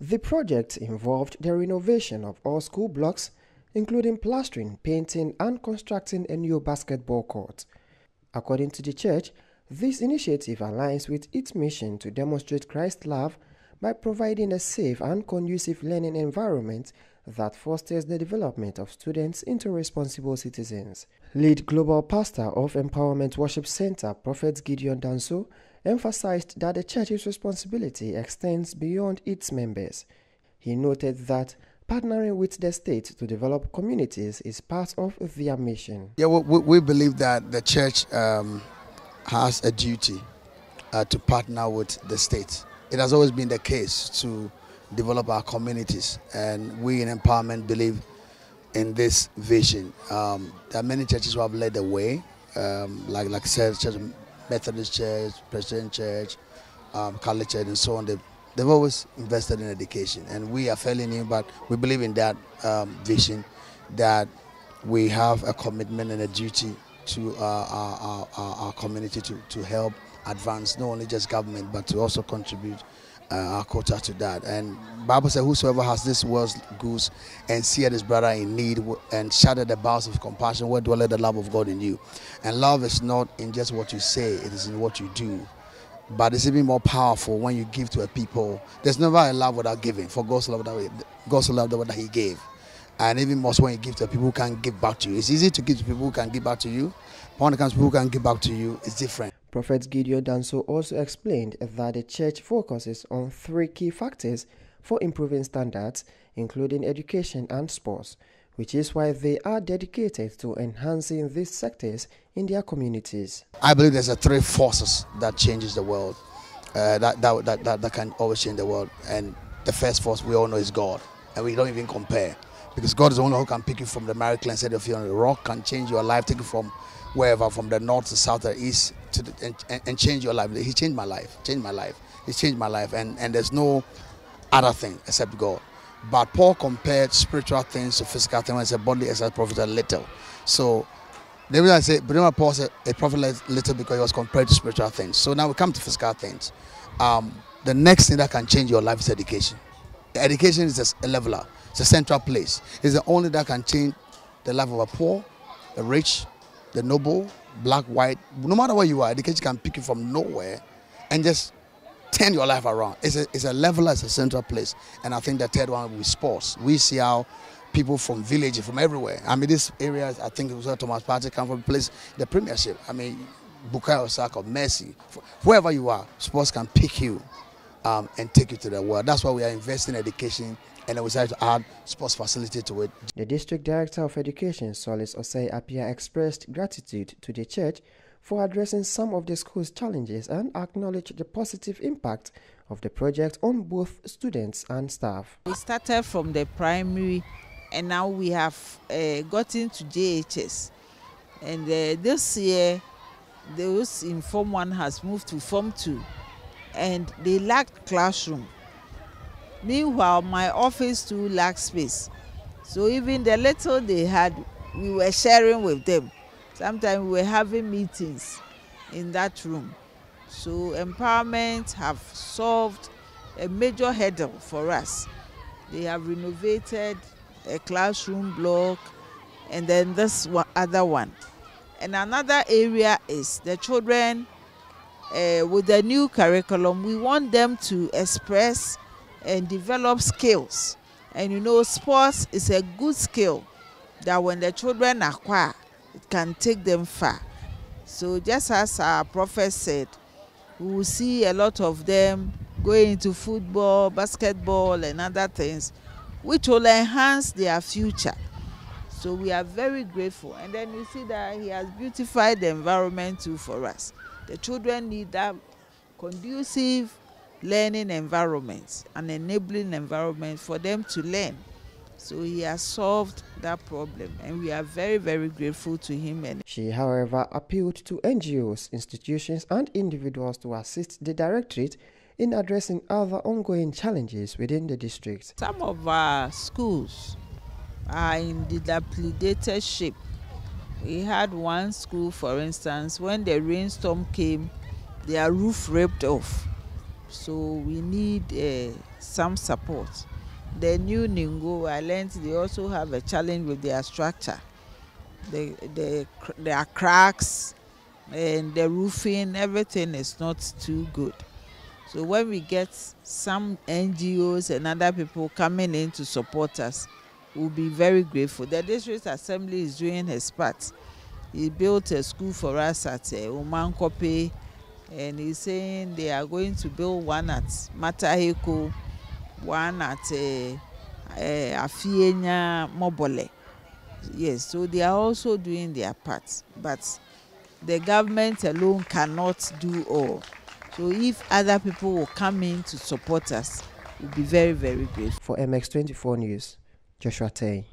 The project involved the renovation of all school blocks, including plastering, painting, and constructing a new basketball court. According to the church, this initiative aligns with its mission to demonstrate Christ's love by providing a safe and conducive learning environment that fosters the development of students into responsible citizens. Lead Global Pastor of Empowerment Worship Center, Prophet Gideon Danso, emphasized that the church's responsibility extends beyond its members. He noted that partnering with the state to develop communities is part of their mission. Yeah, we believe that the church has a duty to partner with the state. It has always been the case to develop our communities, and we in Empowerment believe in this vision. There are many churches who have led the way, like I said, Church Methodist Church, Presbyterian Church, Catholic Church, and so on. They've always invested in education, and we are fairly new, but we believe in that vision, that we have a commitment and a duty to our community to help advance not only just government, but to also contribute our quota to that. And Bible says, whosoever has this world's goods and seeth his brother in need and shattered the bowels of compassion, where dwelleth the love of God in you. And love is not in just what you say, it is in what you do. But it's even more powerful when you give to a people. There's never a love without giving, for God so loved the world that he gave. And even more so when you give to people who can give back to you. It's easy to give to people who can give back to you. But when it comes to people who can give back to you, it's different. Prophet Gideon Danso also explained that the church focuses on 3 key factors for improving standards, including education and sports, which is why they are dedicated to enhancing these sectors in their communities. I believe there's 3 forces that changes the world, that can always change the world. And the first force we all know is God, and we don't even compare. Because God is the one who can pick you from the married clay and set your feet on the rock, can change your life, take you from wherever, from the north to south to east, and change your life. He changed my life, He changed my life, and there's no other thing except God. But Paul compared spiritual things to physical things when he said, body exercise profited little. So the reason I say, but Paul said it profited little because he was compared to spiritual things. So now we come to physical things. The next thing that can change your life is education. Education is a leveler. It's a central place. It's the only that can change the life of a poor, the rich, the noble, black, white. No matter where you are, education can pick you from nowhere and just turn your life around. It's a leveler, it's a central place. And I think the third one will be sports. We see how people from villages, from everywhere. I mean, this area, I think it was where Thomas Partey come from, place the premiership. I mean, Bukayo Saka, Messi, wherever you are, sports can pick you and take you to the world. That's why we are investing in education, and then we decided to add sports facility to it. The District Director of Education, Solis Osei Apia, expressed gratitude to the church for addressing some of the school's challenges and acknowledged the positive impact of the project on both students and staff. We started from the primary, and now we have gotten to JHS. And this year, those in Form 1 has moved to Form 2, and they lacked classroom. Meanwhile, my office too lacked space. So even the little they had, we were sharing with them. Sometimes we were having meetings in that room. So Empowerment have solved a major hurdle for us. They have renovated a classroom block, and then this other one. And another area is the children with the new curriculum. We want them to express and develop skills. And you know, sports is a good skill that when the children acquire, it can take them far. So just as our prophet said, we will see a lot of them going into football, basketball, and other things, which will enhance their future. So we are very grateful. And then you see that he has beautified the environment too for us. The children need that conducive learning environment, an enabling environment for them to learn. So he has solved that problem, and we are very, very grateful to him. She, however, appealed to NGOs, institutions, and individuals to assist the directorate in addressing other ongoing challenges within the district. Some of our schools are in dilapidated shape. We had one school, for instance, when the rainstorm came, their roof ripped off. so we need some support. The new Ningo, I learned they also have a challenge with their structure. There are cracks and the roofing, everything is not too good. So when we get some NGOs and other people coming in to support us, we'll be very grateful. The district assembly is doing his part. He built a school for us at Umankope, and he's saying they are going to build one at Mataheko, one at Afienya Mobole. Yes, so they are also doing their part, but the government alone cannot do all. So if other people will come in to support us, we'll be very, very grateful. For MX24 News, Joshua Tay.